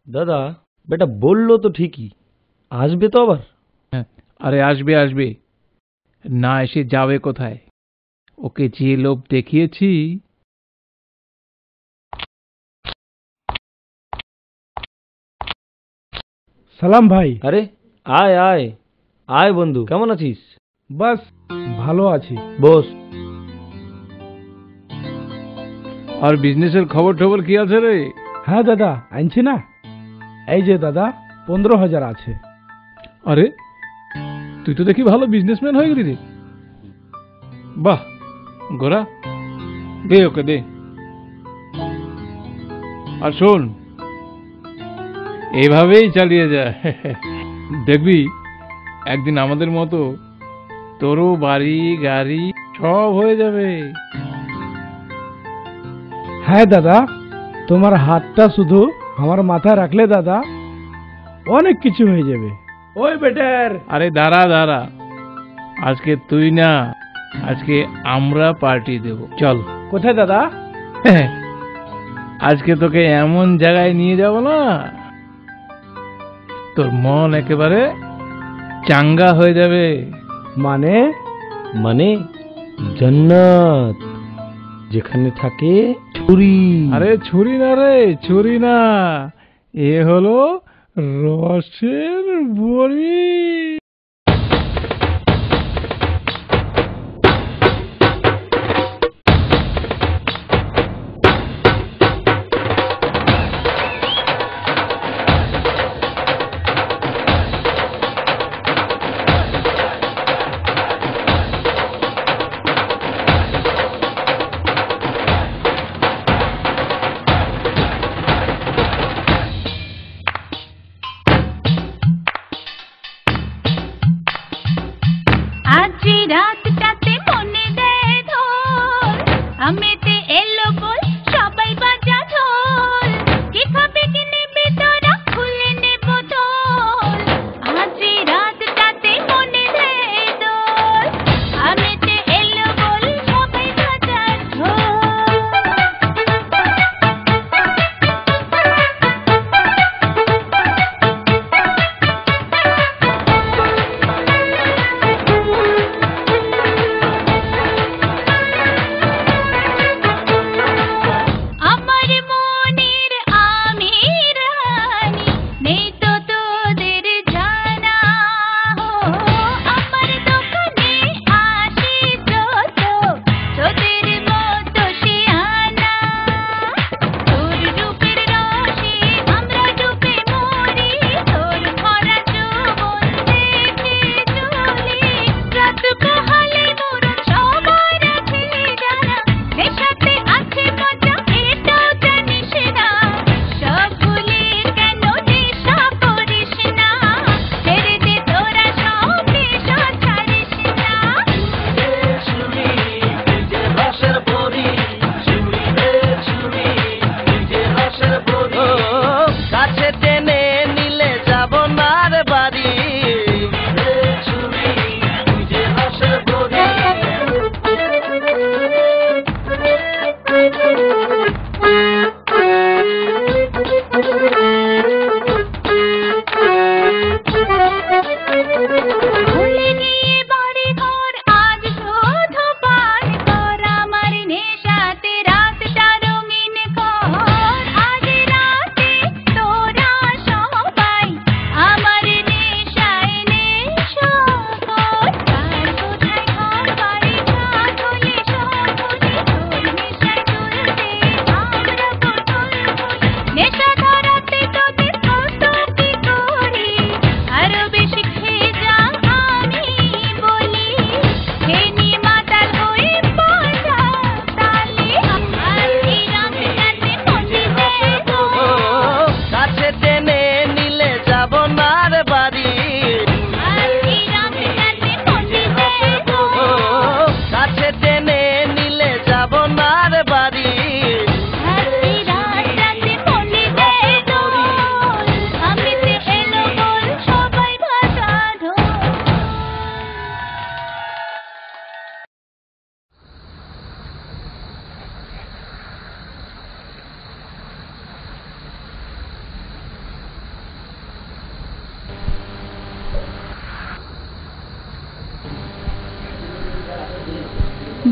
দাদা, বেটা বললো তো ঠিকই, আসবে তো আবার। আরে আসবে আসবে, না এসে যাবে কোথায়? ওকে যে লোভ দেখিয়েছি। সালাম ভাই। আরে আয় আয় আয় বন্ধু, কেমন আছিস? বাস ভালো আছি। বস। আর বিজনেসের খবর টবর কি আছে রে? হ্যাঁ দাদা, আনছি না। এই যে দাদা, 15,000 আছে। আরে তুই তো দেখি ভালো বিজনেসম্যান হয়ে গেলি রে। বাহ গোরা, দে ওকে দে। আর শোন, এইভাবেই চালিয়ে যা। দেখবি একদিন আমাদের মতো তোরও বাড়ি গাড়ি সব হয়ে যাবে। হ্যাঁ দাদা, তোমার হাতটা শুধু আমার মাথায় রাখলে দাদা অনেক কিছু হয়ে যাবে। ওই বেটার। আরে দাঁড়া দাঁড়া, আজকে তুই না, আজকে আমরা পার্টি দেব, চল। কোথায় দাদা? আজকে তোকে এমন জায়গায় নিয়ে যাব না, তোর মন একেবারে চাঙ্গা হয়ে যাবে। মানে? মানে জান্নাত, যেখানে থাকে ছুরি। আরে ছুরি না রে, ছুরি না, এ হলো রসের বড়ি।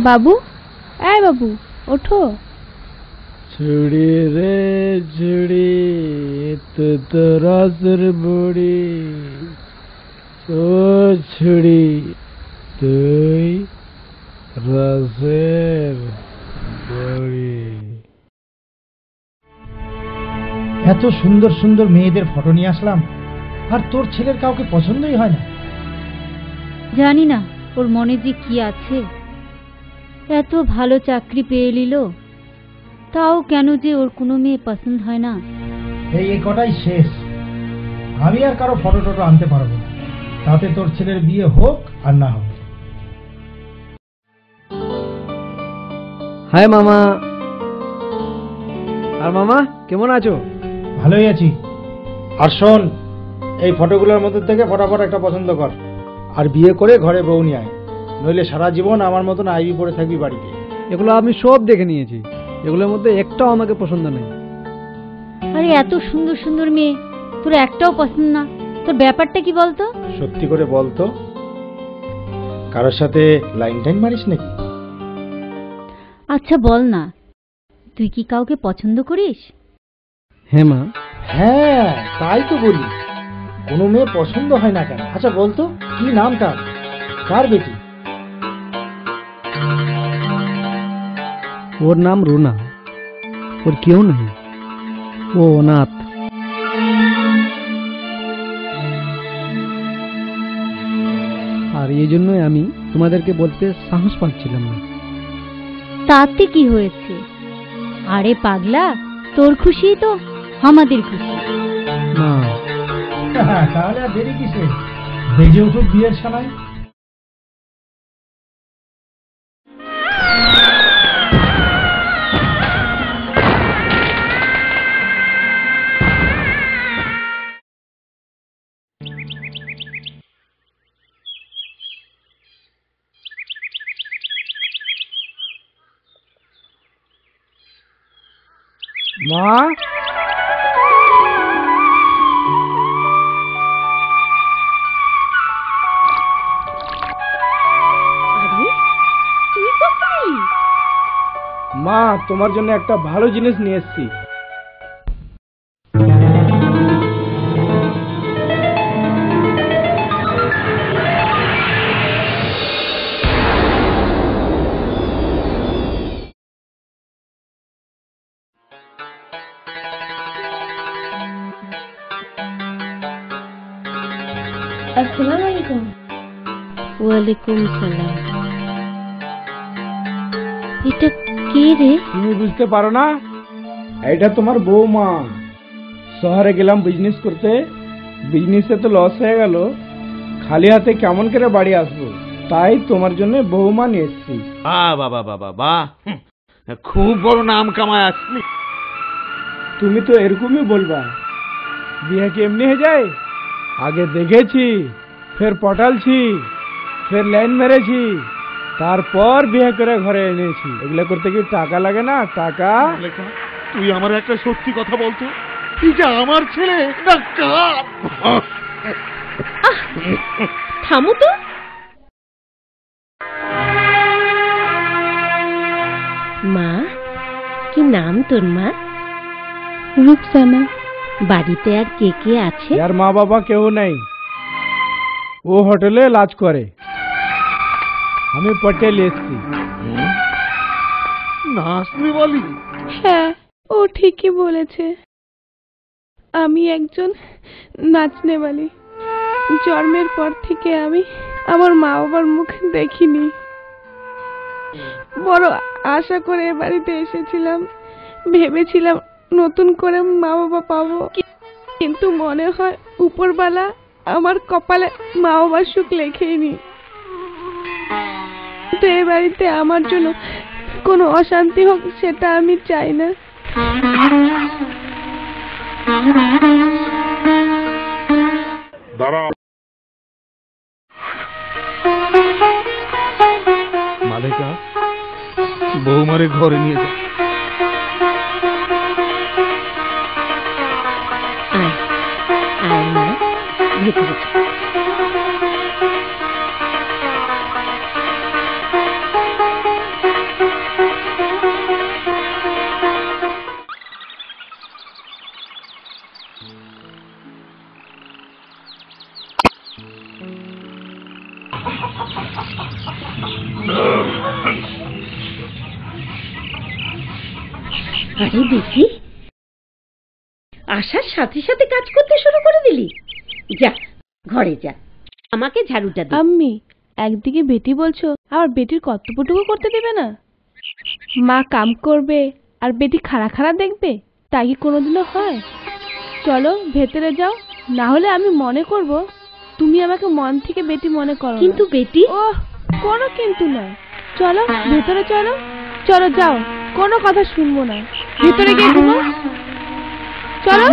বাবু, এই বাবু, ওঠো। ছুড়ি রে ছুড়ি তো রসের বুড়ি, ও ছুড়ি তুই রসের বুড়ি। এত সুন্দর সুন্দর মেয়েদের ফটো নিয়ে আসলাম, আর তোর ছেলের কাউকে পছন্দই হয় না। জানি না ওর মনে যে কি আছে। এত ভালো চাকরি পেয়ে নিল, তাও কেন যে ওর কোনো মেয়ে পছন্দ হয় না। এই কটাই শেষ, আমি আর কারো ফটো টটো আনতে পারবো না, তাতে তোর ছেলের বিয়ে হোক আর না হোক। হাই মামা। আর মামা কেমন আছো? ভালোই আছি। আর শোন, এই ফটোগুলোর মধ্যে থেকে ফটাফট একটা পছন্দ কর, আর বিয়ে করে ঘরে বউ নিয়ে আয়, নইলে সারা জীবন আমার মতন আইবি পড়ে থাকবি বাড়িতে। এগুলো আমি সব দেখে নিয়েছি, এগুলোর মধ্যে একটাও আমাকে পছন্দ নেই। আরে এত সুন্দর সুন্দর মেয়ে, তোর একটাও পছন্দ না? তোর ব্যাপারটা কি বলতো? সত্যি করে বলতো, কারোর সাথে লাইন টাইন মারিস নাকি? আচ্ছা বল না, তুই কি কাউকে পছন্দ করিস? হ্যাঁ মা। হ্যাঁ, তাই তো বলি, কোনো মেয়ে পছন্দ হয় না কেন? আচ্ছা বলতো, কি নামটা, কার বেটি? ওর নাম রুনা, ওর কেউ নেই, ও অনাথ। আর এই জন্যই আমি তোমাদেরকে বলতে সাহস পাচ্ছিলাম না। তাতে কি হয়েছে? আরে পাগলা, তোর খুশি তো আমাদের খুশি। মা, তাহলে আর দেরি কিসে, বেজে উঠুক বিয়ের সময়। মা, মা তোমার জন্য একটা ভালো জিনিস নিয়ে এসেছি। আসসালামু আলাইকুম। ওয়ালাইকুম সালাম। এটা কে রে? তুমি বুঝতে পারো না? এটা তোমার বৌমা। শহরে গেলাম বিজনেস করতে, বিজনেসে তো লস হয়ে গেল, খালি হাতে কেমন করে বাড়ি আসবো, তাই তোমার জন্য বৌমা নিয়ে এসেছি। বাবা বাবা বাহ, খুব বড় নাম কামায় আসলি। তুমি তো এরকমই বলবা, বিয়ে কি এমনি হয়ে যায়? আগে দেখেছি, ফের পটালছি, ফের লাইন মেরেছি, তারপর বিয়ে করে ঘরে এনেছি। এগুলো করতে কি টাকা লাগে না? টাকা। তুই আমার একটা সত্যি কথা বলতো, এটা আমার ছেলে না কার? থামো তো। মা, কি নাম তোর মা? রুকসানা। বাড়িতে আর কে কে আছে? আর মা বাবা কেউ নেই, ও হোটেলে লাজ করে, আমি পটেল এসছি। নাসলি বলি? হ্যাঁ, ও ঠিকই বলেছে, আমি একজন নাচনেওয়ালি। জন্মের পর থেকে আমি আমার মা বাবার মুখ দেখিনি। বড় আশা করে এ বাড়িতে এসেছিলাম, ভেবেছিলাম নতুন করে মা বাবা পাবো, কিন্তু মনে হয় উপরওয়ালা আমার কপালে মা বাবার সুখ লেখেইনি। তো এ বাড়িতে আমার জন্য কোনো অশান্তি হোক, সেটা আমি চাই না। মালেকা, বৌমারে ঘরে নিয়ে যা। আয় মা, ভেতরে চল। আরে দেখি, আসার সাথে সাথে কাজ করতে শুরু করে দিলি। যা ঘরে যা, আমাকে ঝাড়ুটা দে। আম্মি, একদিকে বেটি বলছো, আবার বেটির কর্তব্যটুকু করতে দেবে না? মা কাম করবে আর বেটি খাড়া খাড়া দেখবে, তাই কি কোনোদিনও হয়? চলো ভেতরে যাও, না হলে আমি মনে করব তুমি আমাকে মন থেকে বেটি মনে করো। কিন্তু বেটি, ওহ, কোনো কিন্তু নয়। চলো ভেতরে চলো, চলো যাও, কোনো কথা শুনবো না, ভেতরে গিয়ে ঘুমো। চলো।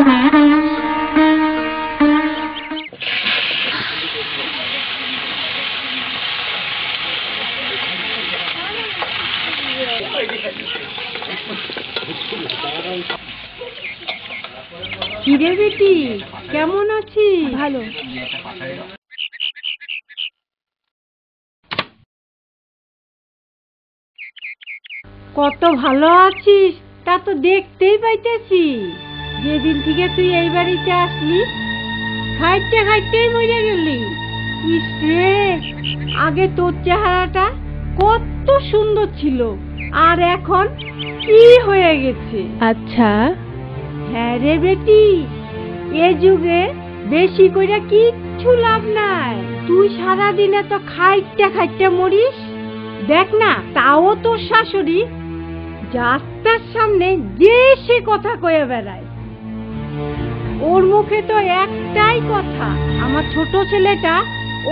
কিরে বেটি, কেমন আছিস? ভালো। কত ভালো আছিস তা তো দেখতেই পাইতেছি। যেদিন থেকে তুই এই বাড়িতে আসলি, খাইতে খাইতেই মরে গেলি। ইস রে, আগে তোর চেহারাটা কত সুন্দর ছিল, আর এখন কি হয়ে গেছে। আচ্ছা, হ্যাঁ রে বেটি, এ যুগে বেশি কইরা কিচ্ছু লাভ নাই। তুই সারাদিনে তো খাইতে খাইতে মরিস। দেখ না, তাও তোর শাশুড়ি যাত্রার সামনে যে সে কথা কয়ে বেড়ায়। ওর মুখে তো একটাই কথা, আমার ছোট ছেলেটা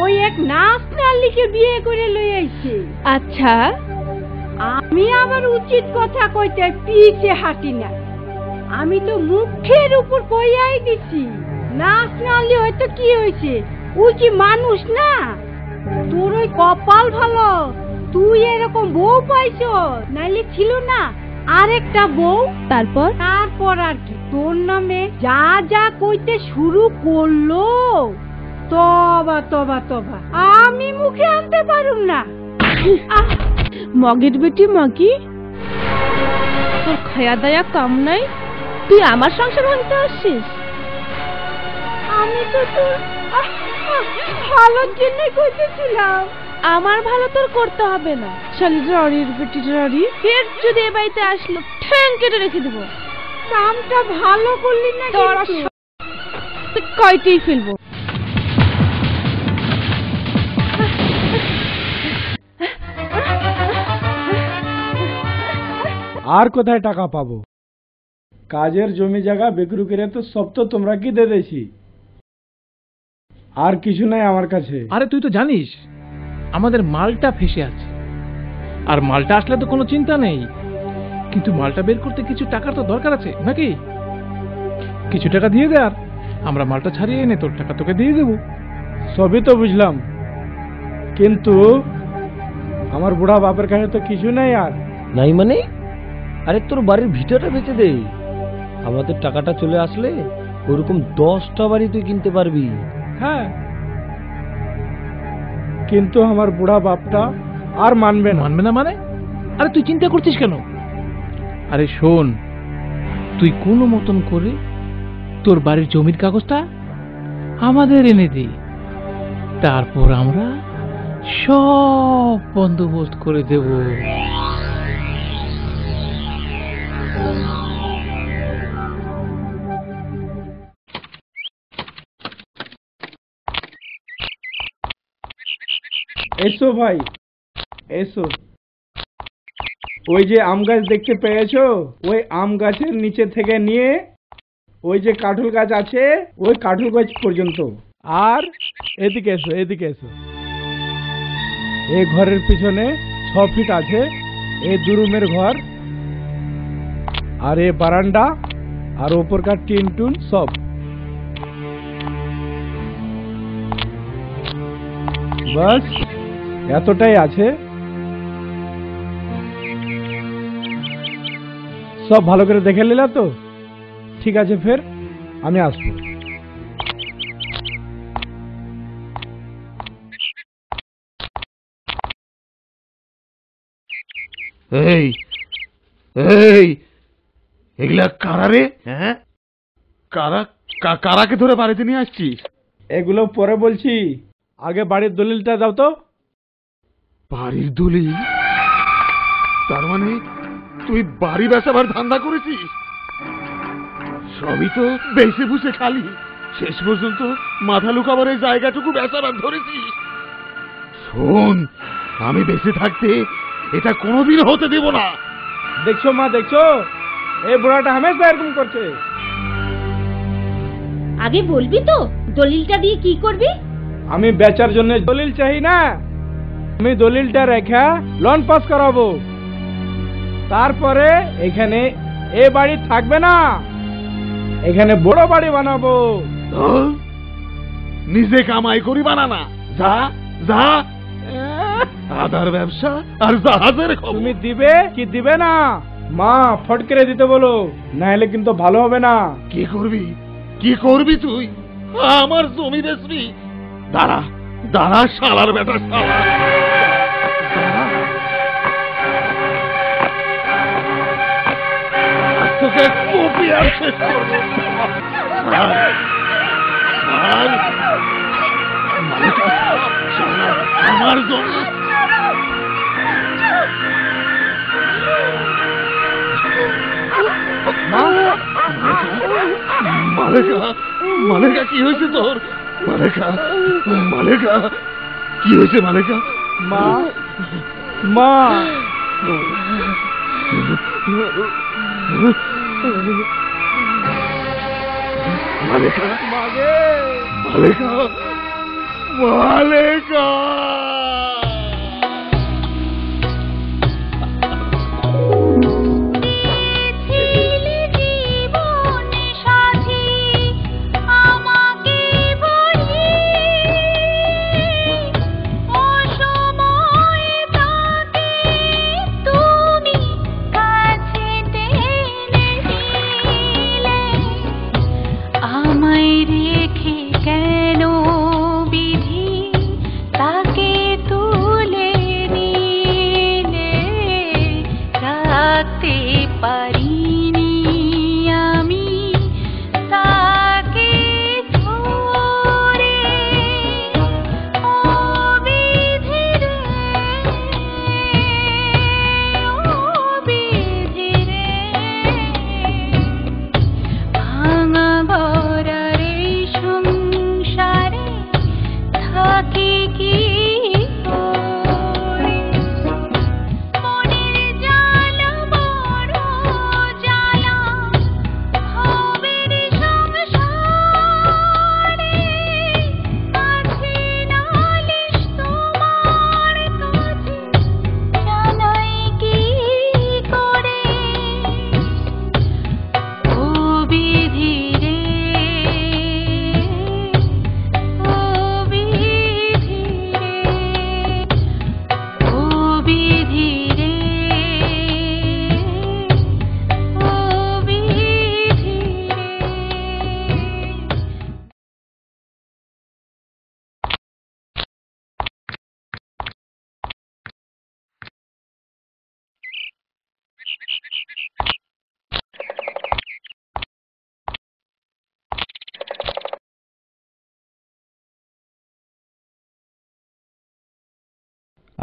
ওই এক নাচ নালিকে বিয়ে করে লই আইছে। আচ্ছা, আমি আমার উচিত কথা কইতে পিছে হাঁটি না। আমি তো মুখের উপর কইয়াই দিছি, নাচ নালি হয়তো কি হয়েছে, ওই কি মানুষ না? তোর ওই কপাল ভালো, তুই এরকম বউ পাইছ, নাইলে ছিল না আরেকটা বউ। তারপর আর কি, তোর নামে যা যা কইতে শুরু করলো, তবা তবা তবা, আমি মুখে আনতে পারুম না। মগের বেটি মগি, তোর খায়া দায়া কাম নাই, তুই আমার সংসার ভাঙতে আসছিস? আমি তো তোর ভালোর জন্য কইতেছিলাম। আমার ভালো তোর করতে হবে না। শালি ররির বেটি ররি, ফের যদি এ বাড়িতে আসলো ঠ্যাং কেটে রেখে দেবো। কামটা ভালো করলি না, কয়টেই ফেলবো। আর কোথায় টাকা পাবো? কাজের জমি জায়গা বিক্রি করে তো সব তো তোমরা কি দিয়ে দিয়েছি, আর কিছু নাই আমার কাছে। আরে তুই তো জানিস আমাদের মালটা ফেসে আছে, আর মালটা আসলে তো কোনো চিন্তা নেই, কিন্তু মালটা বের করতে কিছু টাকার তো দরকার আছে নাকি? কিছু টাকা দিয়ে দে, আর আমরা মালটা ছাড়িয়ে এনে তোর টাকা তোকে দিয়ে দেবো। সবই তো বুঝলাম, কিন্তু আমার বুড়া বাপের কাছে তো কিছু নেই। আর নাই মানে? আরে তোর বাড়ির ভিটাটা বেচে দে, আমাদের টাকাটা চলে আসলে ওরকম 10টা বাড়ি তুই কিনতে পারবি। হ্যাঁ, কিন্তু আমার বুড়া বাপটা আর মানবে না। মানবে না মানে? আরে তুই চিন্তা করছিস কেন? আরে শোন, তুই কোনো মতন করে তোর বাড়ির জমির কাগজটা আমাদের এনে দে, তারপর আমরা সব বন্দোবস্ত করে দেব। এসো ভাই, এসো। ওই যে আম গাছ দেখতে পেয়েছো, ওই আম গাছের নিচে থেকে নিয়ে ওই যে কাঁঠাল গাছ আছে, ওই কাঁঠাল গাছ পর্যন্ত। আর এদিকে এসো, এদিকে এসো। এই ঘরের পিছনে 6 ফিট আছে, এই 2 রুমের ঘর, আর এই বারান্দা, আর ওপরকার টিন টুন সব। বাস এতটাই আছে। সব ভালো করে দেখে নিলা তো? ঠিক আছে, ফের আমি আসবো। এই এই এগুলা কারা রে? হ্যাঁ, কারাকে ধরে বাড়িতে নিয়ে আসছিস? এগুলো পরে বলছি, আগে বাড়ির দলিলটা দাও তো। বাড়ির দলিল? তার মানে তুই বাড়ি বেচাবার ধান্দা করেছিস? সবই তো বেঁচে বুঝে খালি, শেষ পর্যন্ত মাথা লুকাবার এই জায়গাটুকু বেচাবার ধরেছিস। শোন, আমি বেঁচে থাকতে এটা কোনোদিন হতে দেব না। দেখছো মা, দেখছো এই বুড়াটা হামেশা এরকম করছে। আগে বলবি তো দলিলটা দিয়ে কি করবি? আমি বেচার জন্য দলিল চাই না, আমি দলিলটা রেখা লোন পাস করাবো, তারপরে এখানে এ বাড়ি থাকবে না, এখানে বড় বাড়ি বানাবো। নিজে কামাই করি বানানা, যা যা। আদার ব্যবসা আর জাহাজের খবর। তুমি দিবে কি দিবে না? মা ফট করে দিতে বলো, না হলে কিন্তু ভালো হবে না। কি করবি, কি করবি তুই? আমার জমি বেচবি? দাঁড়া দাঁড়া শালার বেটা, শালা তোকে কপিয়ার শেষ করবো। আমার জমি মালেকা, মালেকা কি হয়েছে তোর? মালেকা, মালেকা কি হয়েছে? মালেকা, মা, মা মালেকা, মাগে মালেকা, মালেকা।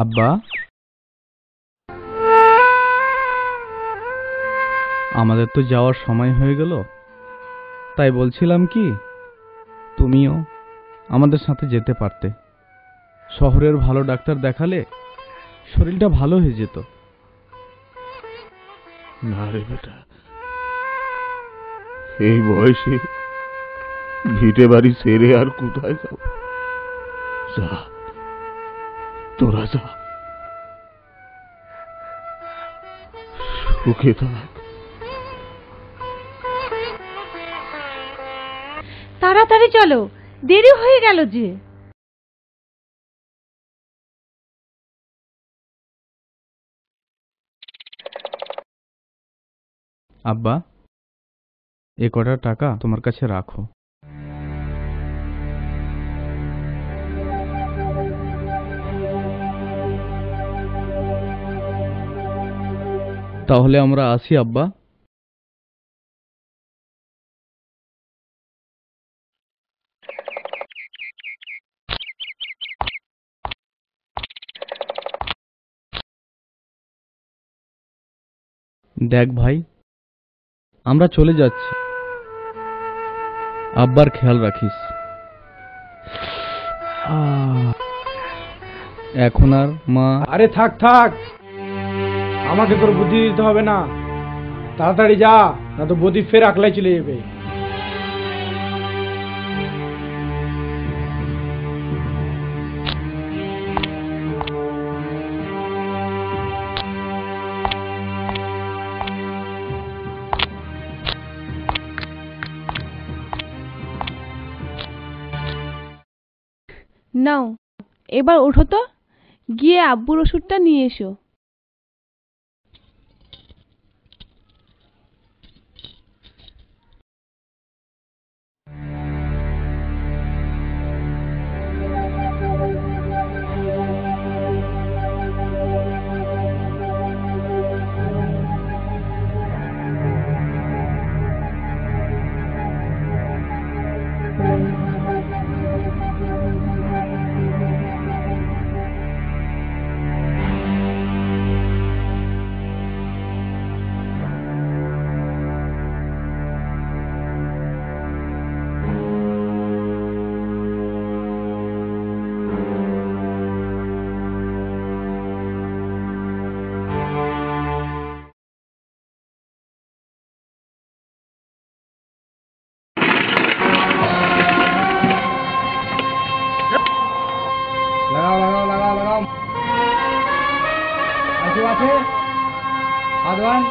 আব্বা, আমাদের তো যাওয়ার সময় হয়ে গেল, তাই বলছিলাম কি তুমিও আমাদের সাথে যেতে পারতে। শহরের ভালো ডাক্তার দেখালে শরীরটা ভালো হয়ে যেত। না রে বেটা, এই বয়সে ভিটে বাড়ি ছেড়ে আর কোথায় যাব? যা, তোরা যা, সুখে থাক। তাড়াতাড়ি চলো, দেরি হয়ে গেল যে। আব্বা, এ কটা টাকা তোমার কাছে রাখো। তাহলে আমরা আসি আব্বা। দেখ ভাই, আমরা চলে যাচ্ছি, আব্বার খেয়াল রাখিস। এখন আর মা। আরে থাক থাক, আমাকে তোর বুদ্ধি দিতে হবে না, তাড়াতাড়ি যা, না তো বদি ফের আকলাই চলে যাবে। নাও এবার ওঠো তো, গিয়ে আব্বুর ওষুধটা নিয়ে এসো। লাগাও লাগাও লাগাও লাগাও, আছে আছে, আদওয়ান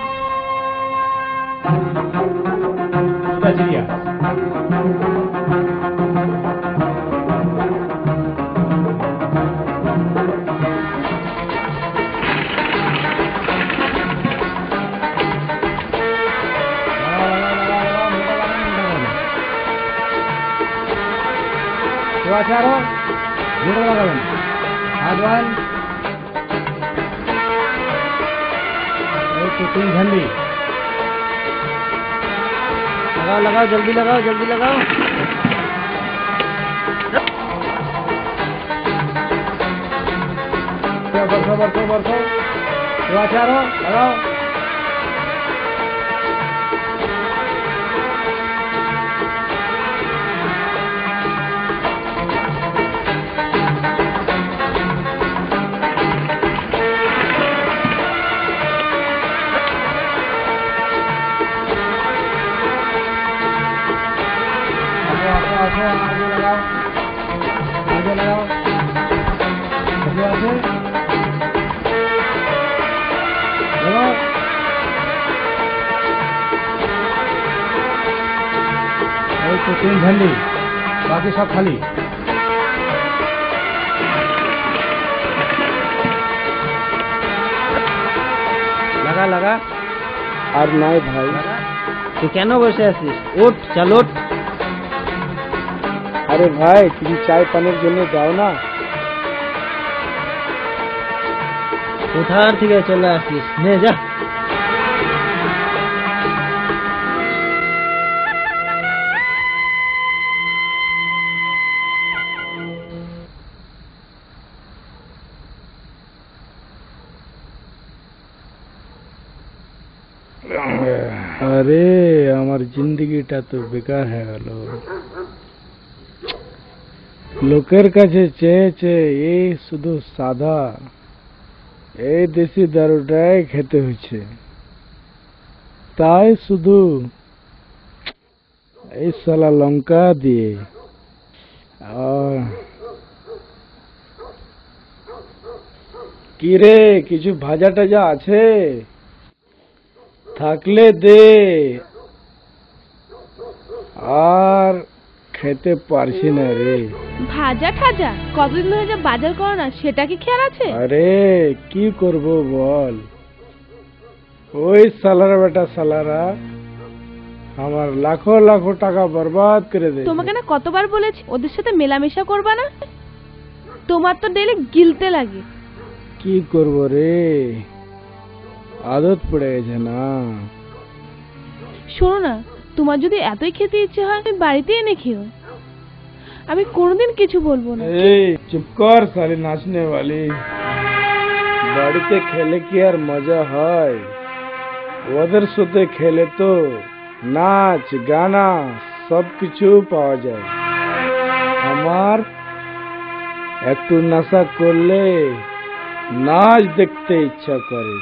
চিড়িয়া। আরো জোরে লাগাবেন, আদওয়ান एक 3 झंडी लगाओ लगाओ, जल्दी लगाओ जल्दी लगाओ। बरसो बरसो बरसो, चारो लगाओ। आगे लगाओ, आगे लगाओ, लगाओ। एक तो 3 झंडी, बाकी सब खाली। लगा लगा। और नहीं भाई, तू क्या बसे आছিস? उठ चल उठ। আরে ভাই, তুমি চাই পানের জন্য যাও না, কোথার থেকে চলে আসিস, নে যা। আরে আমার জিন্দগিটা তো বেকার হয়ে গেল, লোকের কাছে চেয়ে চেয়ে এই শুধু সাদা এই দেশি দারুটাই খেতে হচ্ছে, তাই শুধু এই সালা লঙ্কা দিয়ে। কি রে, কিছু ভাজা টাজা আছে? থাকলে দে, আর খেতে পারছি না রে। ভাজা ঠাজা কতদিন ধরে যে বাজার করো না, সেটা কি খেয়াল আছে? আরে কি করব বল, ওই সালারা বেটা সালারা আমার লাখো লাখো টাকা বরবাদ করে দেয়। তোমাকে না কতবার বলেছি ওদের সাথে মেলামেশা করবা না, তোমার তো ডেলি গিলতে লাগে। কি করব রে, আদত পড়ে গেছে না। শোনো না, তোমার যদি এতই খেতে ইচ্ছে হয় তুমি বাড়িতে এনে খেও, আমি কোনোদিন কিছু বলবো না। এই চুপ কর সালি নাচনে वाली, বাড়িতে খেলে কি আর মজা হয়? ওদের সাথে খেলে তো নাচ গানা সব কিছু পাওয়া যায়। আমার একটু নেশা করলে নাচ দেখতে ইচ্ছা করে।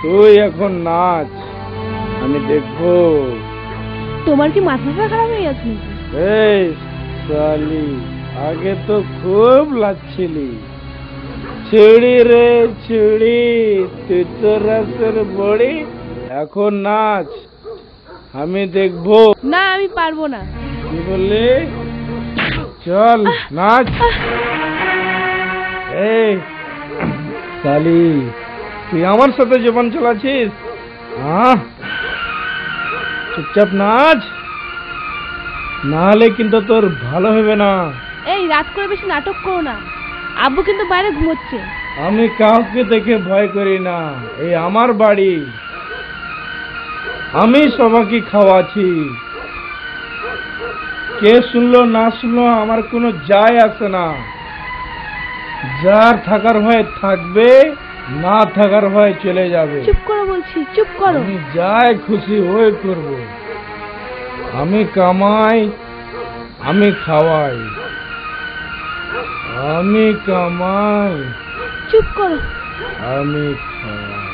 তুই এখন নাচ, আমি দেখবো। তোমার কি মাথা খারাপ হয়ে গেছে নাকি? এই সালি, আগে তো খুব লাচ্ছিলি। ছুড়ি রে ছুড়ি, তুই তো রসের বড়ি। এখন নাচ, আমি দেখবো। না, আমি পারবো না। কি বললি? চল নাচ। এই সালি, তুই আমার সাথে জবান চালাচ্ছিস? চুপচাপ নাচ, নাহলে কিন্তু তোর ভালো হবে না। এই রাত করে বেশি নাটক করো না, আব্বু কিন্তু বাইরে ঘুমোচ্ছে। আমি কাউকে দেখে ভয় করি না, এই আমার বাড়ি, আমি সবাইকে খাওয়াছি। কে শুনলো না শুনলো আমার কোনো যায় আসে না। যার থাকার ভয় থাকবে, না থাকার ভয় চলে যাবে। চুপ করো বলছি, চুপ করো। আমি যাই খুশি হয়ে করব। আমি কামাই, আমি খাওয়াই, আমি কামাই, চুপ করো। আমি খাওয়াই।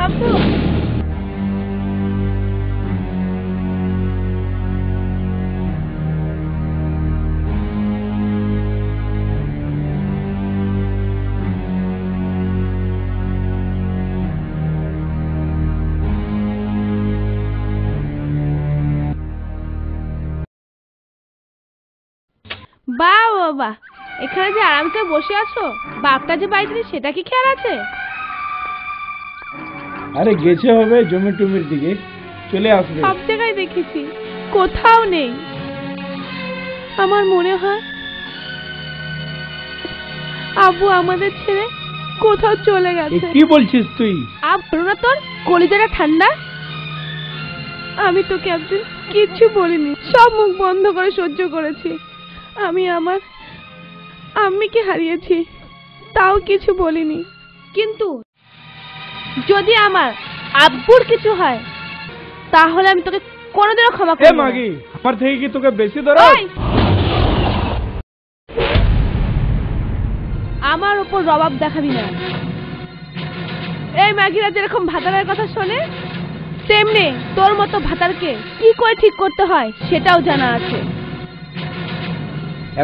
আব্বু, বাহ বাবা, এখানে যে আরাম করে বসে আছো, বাপটা যে বাড়িতে নেই সেটা কি খেয়াল আছে? আরে গেছে হবে জমি টমির দিকে, চলে আসবে। সব জায়গায় দেখেছি, কোথাও নেই। আমার মনে হয় আব্বু আমাদের ছেড়ে কোথাও চলে গেছে। কি বলছিস তুই? আব্বু না, তোর কলিজাটা ঠান্ডা। আমি তোকে একদিন কিচ্ছু বলিনি, সব মুখ বন্ধ করে সহ্য করেছি। আমি আমার আম্মিকে হারিয়েছি, তাও কিছু বলিনি। কিন্তু যদি আমার আব্বুর কিছু হয়, তাহলে আমি তোকে কোনোদিনও ক্ষমা করব না। মাগি, আমার থেকে কি তোকে বেশি দরদ? আমার উপর রবাব দেখাবি না। এই মাগিরা যেরকম ভাতারের কথা শোনে, তেমনি তোর মতো ভাতারকে কি করে ঠিক করতে হয় সেটাও জানা আছে।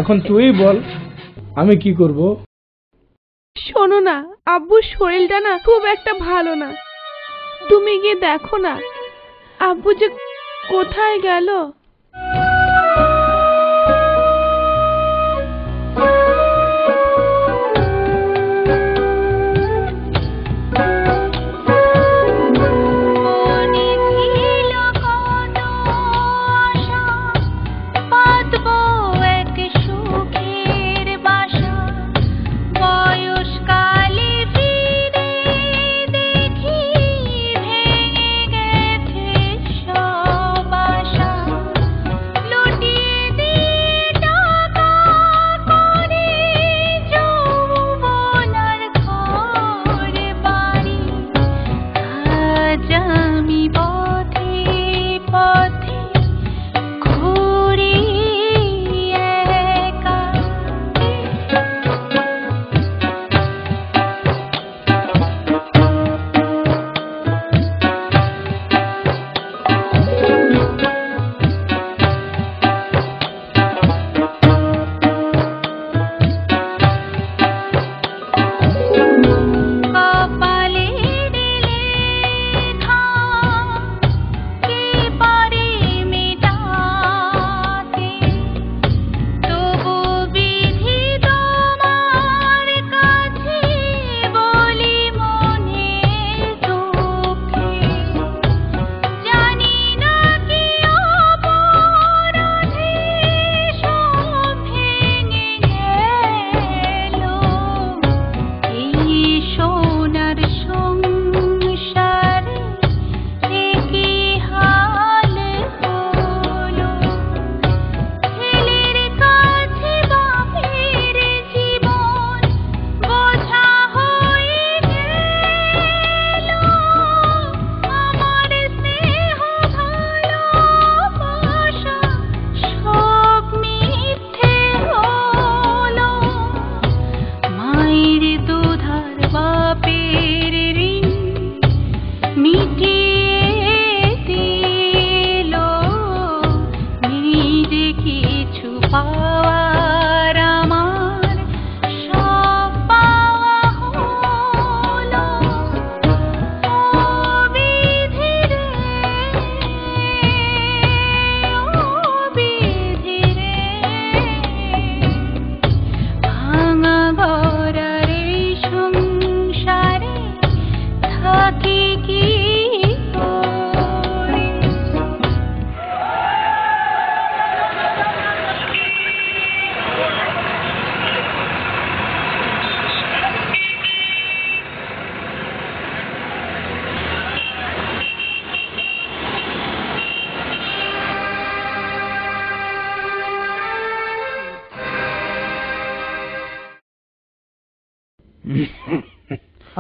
এখন তুই বল, আমি কি করব? শোনো না, আব্বুর শরীরটা না খুব একটা ভালো না। তুমি গিয়ে দেখো না আব্বু যে কোথায় গেল।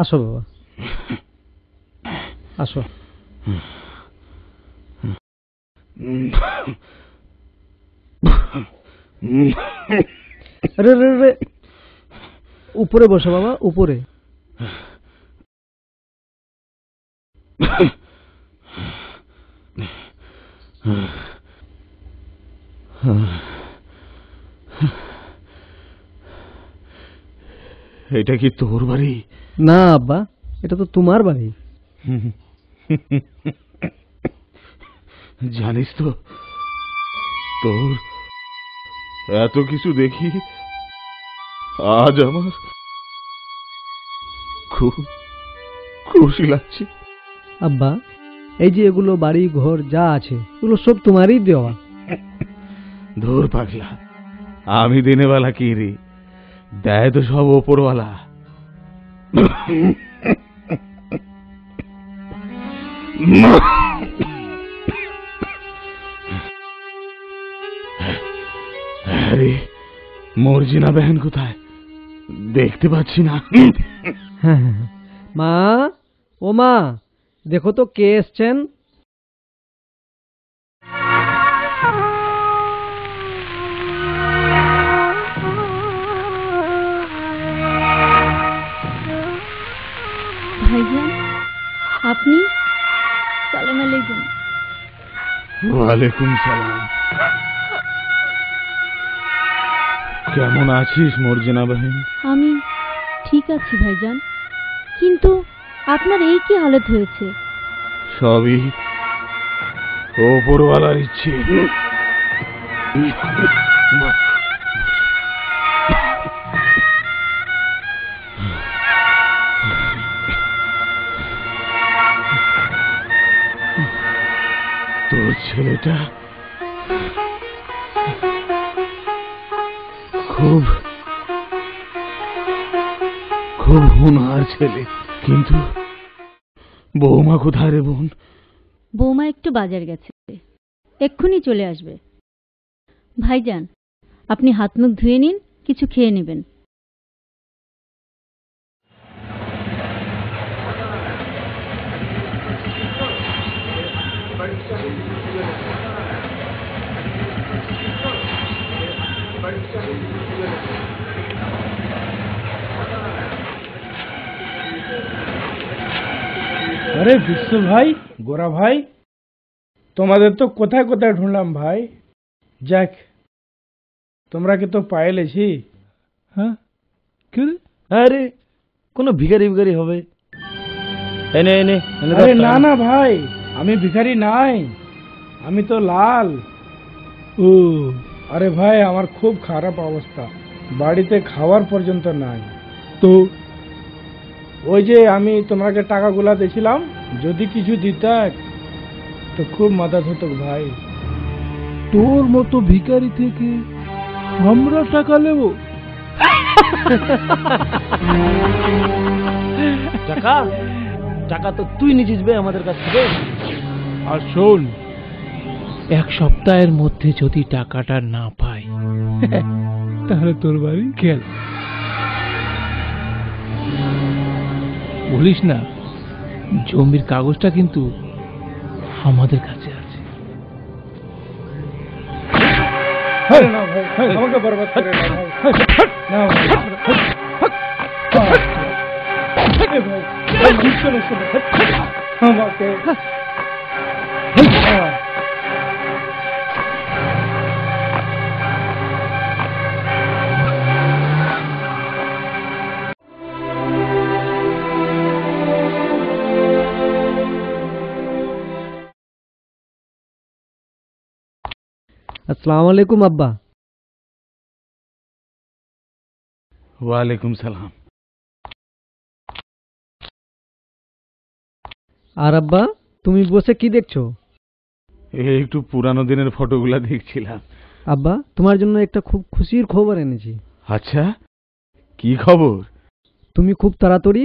আসো বাবা, আসো। আরে রে রে, উপরে বসো বাবা, উপরে। এটা কি তোর বাড়ি? না আব্বা, এটা তো তোমার বাড়ি। জানিস তো, তোর এত কিছু দেখি আজ আমার খুব খুশি লাগছে। আব্বা, এই যে এগুলো বাড়ি ঘর যা আছে এগুলো সব তোমারই দেওয়া। ধুর পাগলা, আমি দিনে বেলা কি রে, দেয় তো সব ওপরওয়ালা। আরে মর্জিনা বেহেন কোথায়? দেখতে পাচ্ছি না। হ্যাঁ হ্যাঁ, মা, ও মা, দেখো তো কে এসছেন। ভাইজান, আপনি? সালাম আলাইকুম। ওয়ালাইকুম সালাম। কেমন আছিস মর্জিনা বেহেন? আমি ঠিক আছি ভাইজান, কিন্তু আপনার এই কি হালত হয়েছে? সবই ওপরওয়ালার ইচ্ছে। তোর ছেলেটা খুব খুব হুনার ছেলে, কিন্তু বৌমা কোথায় রে বোন? বৌমা একটু বাজার গেছে, এক্ষুনি চলে আসবে। ভাইজান, আপনি হাত মুখ ধুয়ে নিন, কিছু খেয়ে নেবেন। আরে বিশ্ব ভাই, গোরা ভাই, তোমাদের তো কোথায় কোথায় ঢুঁড়লাম ভাই। যাক, তোমরা কি তো পাইলেছি। হ্যাঁ, কি রে? আরে কোনো ভিখারি ভিখারি হবে। এনে এনে এনে আরে না না ভাই, আমি ভিখারি নাই, আমি তো লাল। ও, আরে ভাই, আমার খুব খারাপ অবস্থা, বাড়িতে খাওয়ার পর্যন্ত নাই। তো ওই যে আমি তোমাকে টাকাগুলা দিয়েছিলাম, যদি কিছু দিতে তো খুব মদদ হতো ভাই। তোর মতো ভিখারি থেকে আমরা টাকা নেব? টাকা টাকা তো তুই নিছিস বে আমাদের কাছ থেকে। আর শোন, এক সপ্তাহের মধ্যে যদি টাকাটা না পাই তাহলে তোর বাড়ি খেল। বলিস না, জমির কাগজটা কিন্তু আমাদের কাছে আছে। আরে না ভাই, আমাকে বরবাদ করে না ভাই। না ভাই। আরে ভাই, শোনো শোনো, আমাকে আসসালামু আলাইকুম আব্বা। ওয়ালাইকুম সালাম। আর আব্বা, তুমি বসে কি দেখছো? এই একটু পুরানো দিনের ফটোগুলা দেখছিলাম। আব্বা, তোমার জন্য একটা খুব খুশির খবর এনেছি। আচ্ছা, কি খবর? তুমি খুব তাড়াতাড়ি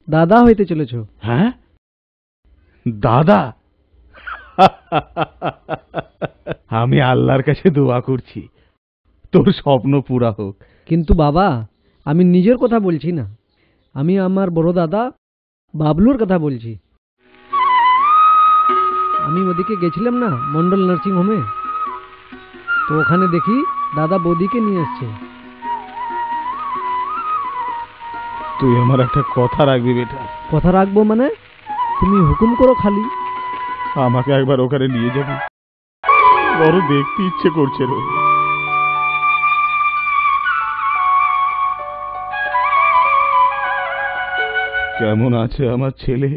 দাদা হইতে চলেছো। হ্যাঁ, দাদা? আমি আল্লাহর কাছে দোয়া করছি তোর স্বপ্ন পুরা হোক। কিন্তু বাবা, আমি নিজের কথা বলছি না, আমি আমার বড় দাদা বাবলুর কথা বলছি। আমি ওদিকে গেছিলাম না মন্ডল নার্সিং হোমে, তো ওখানে দেখি দাদা বৌদিকে নিয়ে এসছে। তুই আমার একটা কথা রাখবি বেটা। কথা রাখবো মানে? তুমি হুকুম করো খালি। আমাকে একবার ওখানে নিয়ে যাবি, বড় দেখতে ইচ্ছে করছে রে। কেমন আছে আমার ছেলে,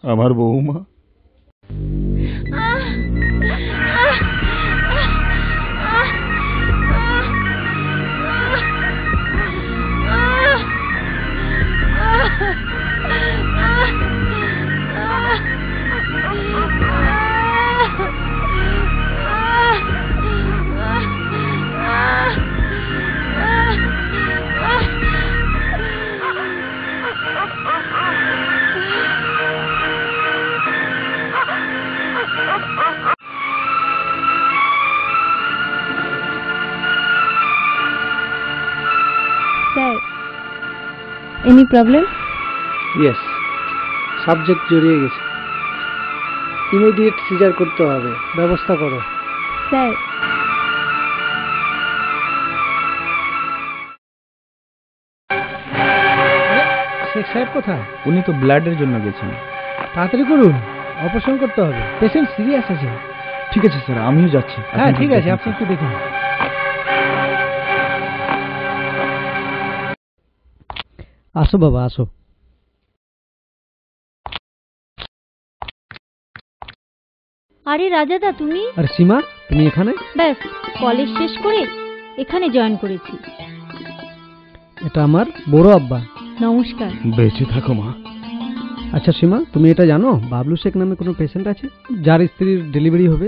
আমার বৌমা? Sir, any problem? Yes, subject জড়িয়ে গেছে, ইমিডিয়েট সিজার করতে হবে, ব্যবস্থা করো। স্যার, শেখ সাহেব কোথায়? উনি তো ব্লাডের জন্য গেছেন। তাড়াতাড়ি করুন, অপারেশন করতে হবে, পেশেন্ট সিরিয়াস আছে। ঠিক আছে স্যার, আমিও যাচ্ছি। হ্যাঁ ঠিক আছে, আপনি একটু দেখুন। আসো বাবা আসো। আরে রাজাদা তুমি? আর সীমা তুমি এখানে? ব্যাস কলেজ শেষ করে এখানে জয়েন করেছি। এটা আমার বড় আব্বা। নমস্কার। বেঁচে থাকো মা। আচ্ছা সীমা, তুমি এটা জানো বাবলু শেখ নামে কোনো পেশেন্ট আছে যার স্ত্রীর ডেলিভারি হবে?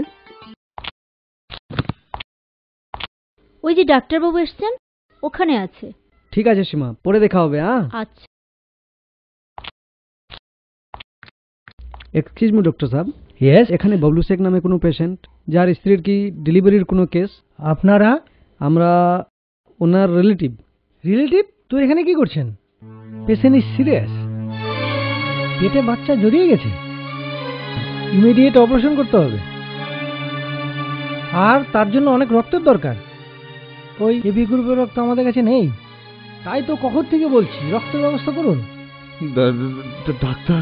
ওই যে ডাক্তারবাবু এসছেন ওখানে আছে। ঠিক আছে সীমা, পরে দেখা হবে। আচ্ছা। এক্সকিউজ মি ডক্টর সাহেব। ইয়েস, এখানে বাবলু শেখ নামে কোনো পেশেন্ট যার স্ত্রীর কি ডেলিভারির কোনো কেস? আপনারা? আমরা ওনার রিলেটিভ। রিলেটিভ? তো এখানে কি করছেন? পেশেন্ট ইজ সিরিয়াস, পেটে বাচ্চা জড়িয়ে গেছে, ইমিডিয়েট অপারেশন করতে হবে, আর তার জন্য অনেক রক্তের দরকার। ওই এবি গ্রুপের রক্ত আমাদের কাছে নেই, তাই তো কখন থেকে বলছি রক্তের ব্যবস্থা করুন। ডাক্তার,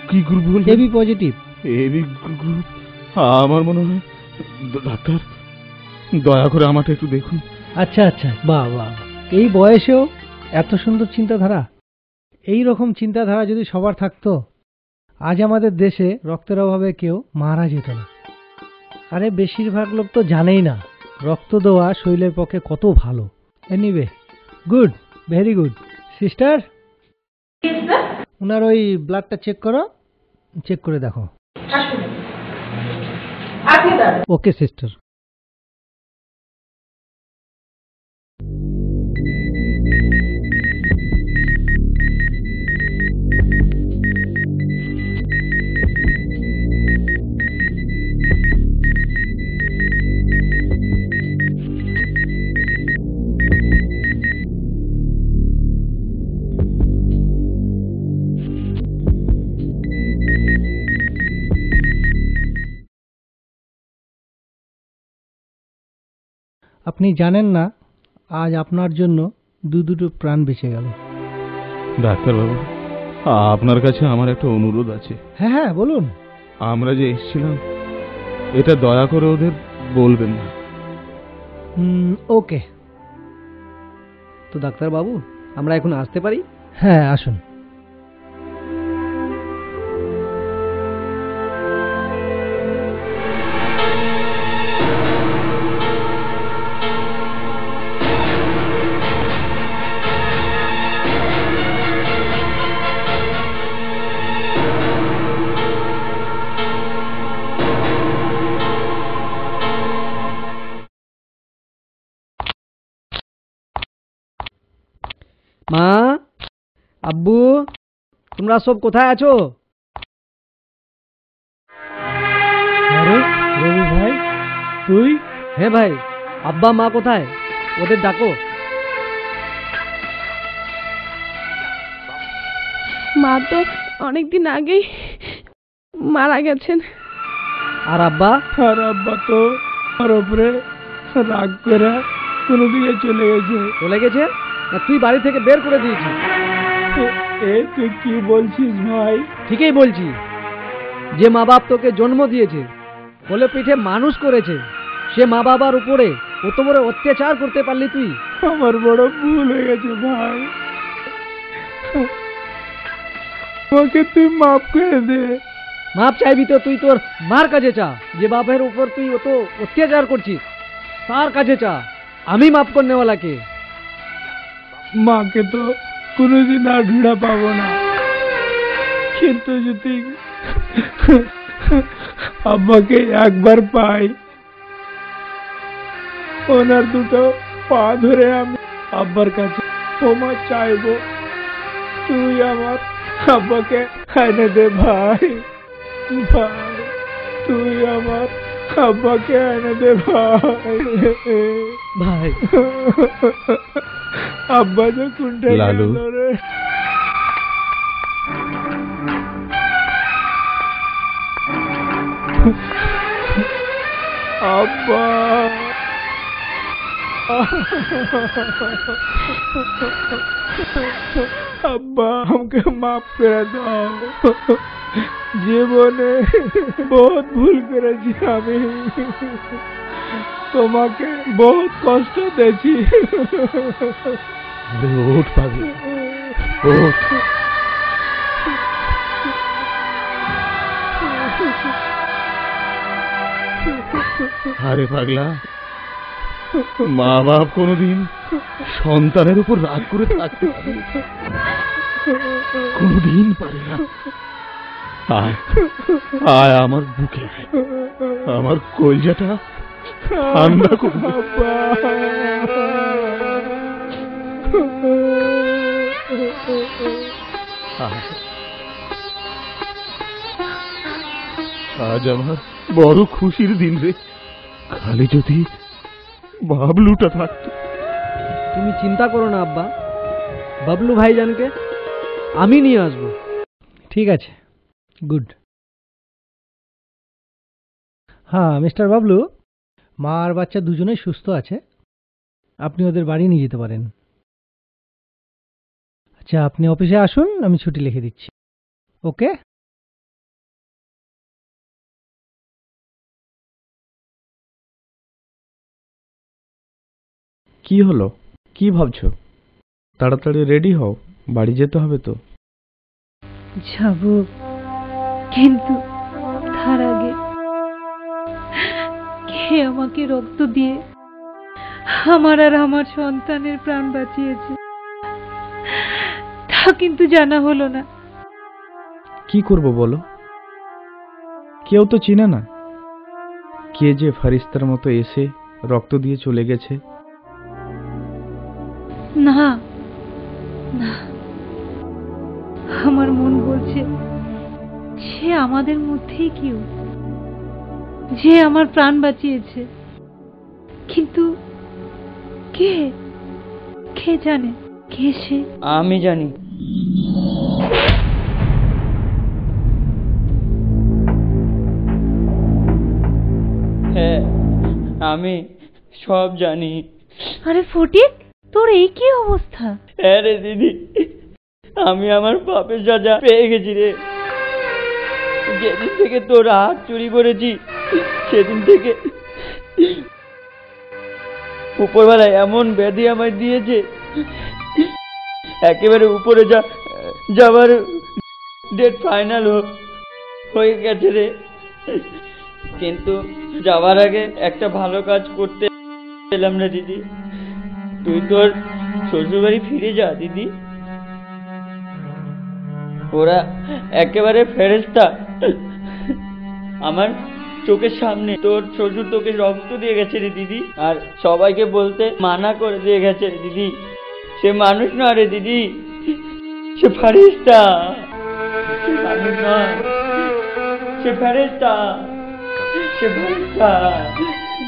কি গ্রুপ বলবেন? AB positive. AB group? আমার মনে হয় ডাক্তার দয়া করে আমাকে একটু দেখুন। আচ্ছা আচ্ছা, বাহ বাহ, এই বয়সেও এত সুন্দর চিন্তাধারা। এই রকম চিন্তাধারা যদি সবার থাকতো, আজ আমাদের দেশে রক্তের অভাবে কেউ মারা যেত না। আরে বেশিরভাগ লোক তো জানেই না রক্ত দেওয়া শরীরের পক্ষে কত ভালো। Anyway, good, very good. Sister, ওনার ওই ব্লাডটা চেক করো, চেক করে দেখো। Okay sister. আপনি জানেন না আজ আপনার জন্য দুটো প্রাণ বেঁচে গেল। ডাক্তারবাবু, আপনার কাছে আমার একটা অনুরোধ আছে। হ্যাঁ হ্যাঁ বলুন। আমরা যে এসেছিলাম, এটা দয়া করে ওদের বলবেন না। ওকে। তো ডাক্তার বাবু, আমরা এখন আসতে পারি? হ্যাঁ আসুন। মা, আব্বু, তোমরা সব কোথায় আছো? আরে রবি ভাই, তুই? হ্যাঁ ভাই, আব্বা মা কোথায়? ওদের ডাকো। মা তো অনেকদিন আগেই মারা গেছেন। আর আব্বা? আর আব্বা তো আমার ওপরে রাগ করে কোনো দিকে চলে গেছে। চলে গেছে না তুই বাড়ি থেকে বের করে দিয়েছিস? তুই কি বলছিস ভাই? ঠিকই বলছি। যে মা বাপ তোকে জন্ম দিয়েছে, কোলে পিঠে মানুষ করেছে, সে মা বাবার উপরে কত বড় অত্যাচার করতে পারলি তুই? আমার বড় ভুল হয়ে গেছে ভাই, আমাকে তুই মাফ করে দে। মাপ চাইবি তো তুই তোর মার কাছে চা। যে বাপের উপর তুই অত অত্যাচার করছিস তার কাছে চা। আমি মাফ করনেওয়ালাকে। মাকে তো কোনোদিন আর ঢুঁড়া পাবো না, কিন্তু যদি আব্বাকে একবার পাই, ওনার দুটো পা ধরে আমি আব্বার কাছে ক্ষমা চাইবো। তুই আমার আব্বাকে এনে দে ভাই, ভাই তুই আমার আব্বাকে এনে দে ভাই। ভাই আব্বা যে কোনটা লালু। রে। আব্বা আব্বা আমাকে মাফ করে দাও, জীবনে বহুত ভুল করেছি আমি, তোমাকে বহুত কষ্ট দিয়েছি। ওঠ পাগলা, ওঠ। আরে পাগলা, মা বাপ কোনোদিন সন্তানের উপর রাগ করে থাকতে পারে? কোনোদিন পারে না। আয় আয় আমার বুকে আয়, আমার কলজাটা ঠান্ডা করবে। আজ আমার বড় খুশির দিন রে। খালি যদি বাবলুটা থাকতো। তুমি চিন্তা করো না আব্বা, বাবলু ভাইজানকে আমি নিয়ে আসবো। ঠিক আছে, গুড। হ্যাঁ মিস্টার বাবলু, মা আর বাচ্চা দুজনেই সুস্থ আছে, আপনি ওদের বাড়ি নিয়ে যেতে পারেন। আচ্ছা আপনি অফিসে আসুন, আমি ছুটি লিখে দিচ্ছি। ওকে? কি হলো, কি ভাবছো? তাড়াতাড়ি রেডি হও, বাড়ি যেতে হবে তো। যাব, কিন্তু তার আগে কে আমাকে রক্ত দিয়ে আমার আর আমার সন্তানের প্রাণ বাঁচিয়েছে তা কিন্তু জানা হলো না। কি করব বলো, কেউ তো চিনে না কে যে ফারিস্তার মতো এসে রক্ত দিয়ে চলে গেছে। না না, আমার মন বলছে সে আমাদের মধ্যেই কেউ, যে আমার প্রাণ বাঁচিয়েছে, কিন্তু কে কে জানে কে সে? আমি জানি। হ্যাঁ আমি সব জানি। আরে ফটিক, তোর এই কি অবস্থা? হ্যাঁ রে দিদি, আমি আমার পাপের সাজা পেয়ে গেছি রে। যেদিন থেকে তোর হাত চুরি করেছি সেদিন থেকে উপরবেলা এমন ব্যাধি আমায় দিয়েছে, একেবারে উপরে যাবার ডেট ফাইনাল হয়ে গেছে রে। কিন্তু যাওয়ার আগে একটা ভালো কাজ করতে এলাম রে দিদি। তুই তোর শ্বশুর বাড়ি ফিরে যা দিদি, ওরা একেবারে ফেরেশতা। আমার চোখের সামনে তোর শ্বশুর তোকে রক্ত দিয়ে গেছে রে দিদি, আর সবাইকে বলতে মানা করে দিয়ে গেছে রে দিদি। সে মানুষ না রে দিদি, সে ফেরেশতা। সে মানুষ নয়, সে ফেরেশতা, সে ফেরেশতা,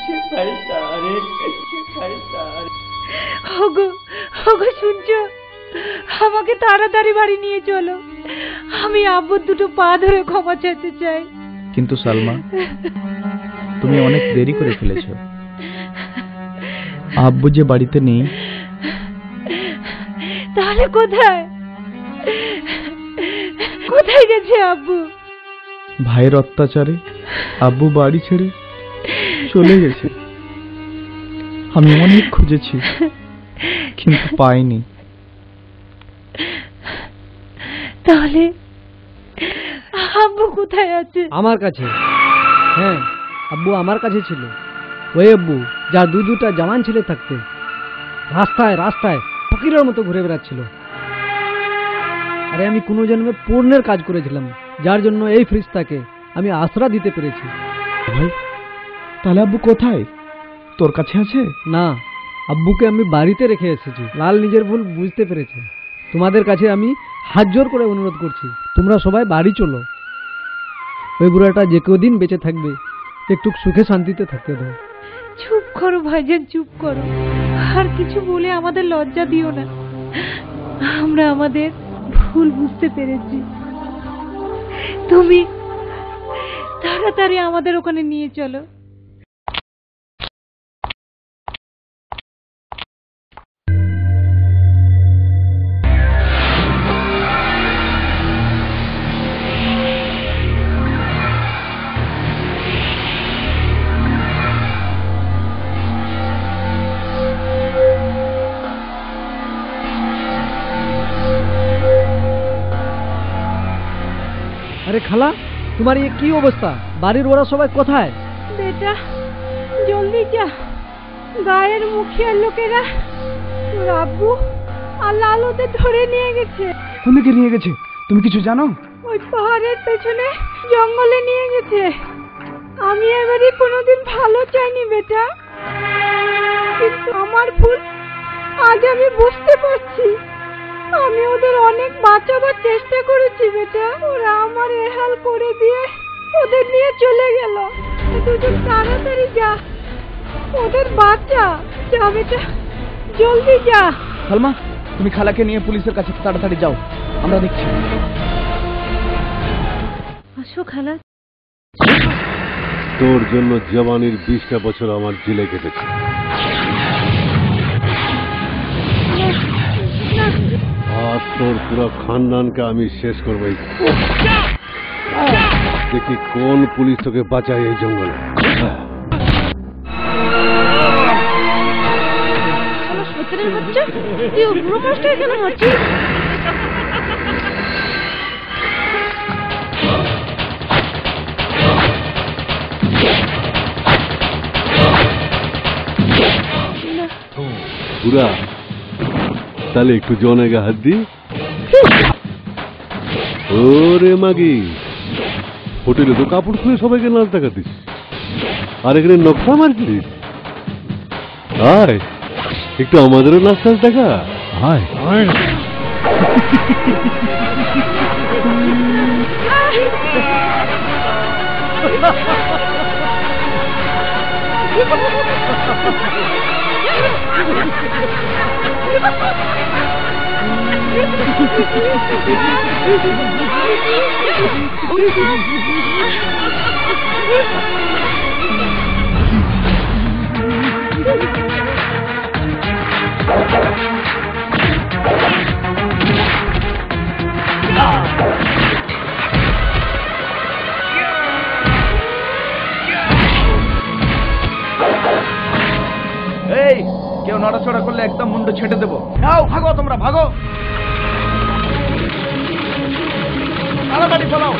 সে ফেরেশতা রে, সে ফেরেশতা। ওগো ওগো শুনছো? আমাকে তাড়াতাড়ি বাড়ি নিয়ে চলো। আমি আব্বুর দুটো পা ধরে ক্ষমা চাইতে চাই। কিন্তু সালমা, তুমি অনেক দেরি করে ফেলেছো। আব্বু যে বাড়িতে নেই। তাহলে কোথায় কোথায় গেছে আব্বু? ভাইয়ের অত্যাচারে আব্বু বাড়ি ছেড়ে চলে গেছে। আমি অনেক খুঁজেছি কিন্তু পাইনি। তাহলে আব্বু কোথায় আছে? আমার কাছে। হ্যাঁ, আব্বু আমার কাছে ছিল। ওই আব্বু যার দুটা জওয়ান ছেলে থাকতে রাস্তায় রাস্তায় ফকিরের মতো ঘুরে বেড়াচ্ছিল। আরে আমি কোনো জন্মে পূর্ণের কাজ করেছিলাম, যার জন্য এই ফেরেশতাকে আমি আশ্রয় দিতে পেরেছি। ভাই, তাহলে আব্বু কোথায়? তোর কাছে আছে? না, আব্বুকে আমি বাড়িতে রেখে এসেছি। লাল নিজের ভুল বুঝতে পেরেছে। তোমাদের কাছে আমি হাত জোর করে অনুরোধ করছি, তোমরা সবাই বাড়ি চলো। ওই বুড়াটা যে কদিন বেঁচে থাকবে একটু সুখে শান্তিতে থাকতে দাও। চুপ করো ভাইজান, চুপ করো। আর কিছু বলে আমাদের লজ্জা দিও না। আমরা আমাদের ভুল বুঝতে পেরেছি। তুমি তাড়াতাড়ি আমাদের ওখানে নিয়ে চলো। আরে খালা, তোমার ये কি অবস্থা? বাড়ির ওরা সবাই কোথায়? বেটা জলদি যা, গায়ের মুখিয়ার লোকেরা তোর আব্বু আর লালুদের ধরে নিয়ে গেছে। কোন দিকে নিয়ে গেছে তুমি কিছু জানো? ওই পাহাড়ের পেছনে জঙ্গলে নিয়ে গেছে। আমি এবারে কোনোদিন ভালো চাইনি বেটা, কিন্তু আমার ভুল আজ আমি বুঝতে পারছি। আমি ওদের অনেক বাঁচাবার চেষ্টা করেছি বেটা, ওরা আমার এহাল করে দিয়ে ওদের নিয়ে চলে গেল। তুই তাড়াতাড়ি যা, ওদের বাঁচা। যা বেটা, জলদি যা। সালমা, তুমি খালাকে নিয়ে পুলিশের কাছে তাড়াতাড়ি যাও, আমরা দেখছি। আসো খালা। তোর জন্য জওয়ানির 20টা বছর আমার জেলে কেটেছে। আর তোর পুরো খানদানকে আমি শেষ করবই। দেখি কোন পুলিশ তোকে বাঁচায় এই জঙ্গলে। পুরা তাহলে একটু জনেগা হাত দি। ওরে মাগি, হোটেলে তো কাপড় খুলে সবাইকে লাল টাকা দিস, আর এখানে নকশা মারছিস। আয় একটু আমাদেরও লাল টাকা। আয় আয়। এই, কেউ নড়াচড়া করলে একদম মুন্ডু ছেটে দেবো। যাও, ভাগো তোমরা, ভাগো, তাড়াতাড়ি ফলাও।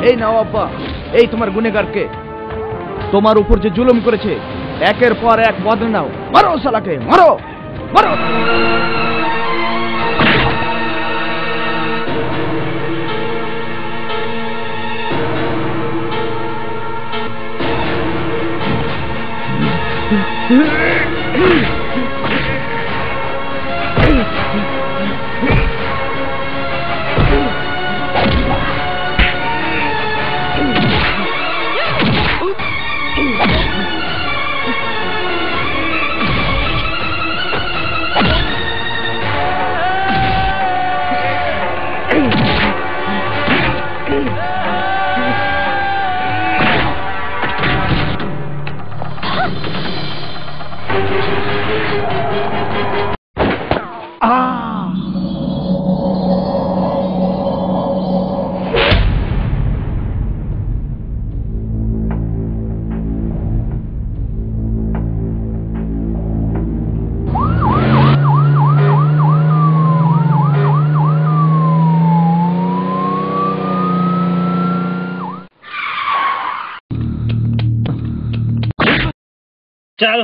এই নাও আব্বা, এই তোমার গুনেগারকে, তোমার উপর যে জুলুম করেছে একের পর এক বদলে নাও। মারো শালাকে, মারো মারো। चल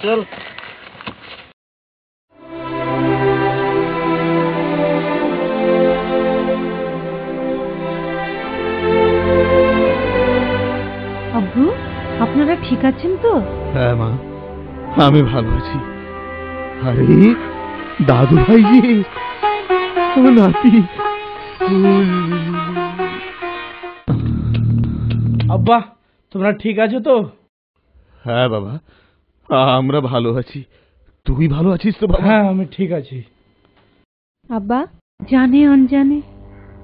चल আব্বু, আপনারা ঠিক আছেন তো? হ্যাঁ মা, আমি ভালো আছি। আরে দাদু ভাই যে আমার নাতি। আব্বা, তোমরা ঠিক আছো তো? হ্যাঁ বাবা, আমরা ভালো আছি। তুই ভালো আছিস তো বাবা? হ্যাঁ, আমি ঠিক আছি। আব্বা, জানে অনজানে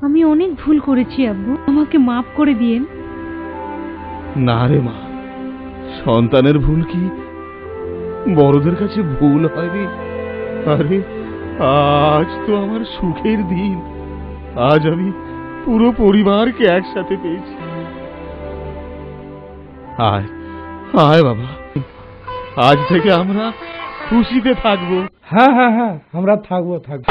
আমি অনেক ভুল করেছি আব্বু, আমাকে মাফ করে দিয়েন। না রে মা, সন্তানের ভুল কি বড়দের কাছে ভুল হয়নি? আরে আজ তো আমার সুখের দিন, আজ আমি পুরো পরিবারকে একসাথে পেয়েছি। আয় আয় বাবা, আজ থেকে আমরা খুশিতে থাকবো। হ্যাঁ হ্যাঁ হ্যাঁ, আমরা থাকবো থাকবো।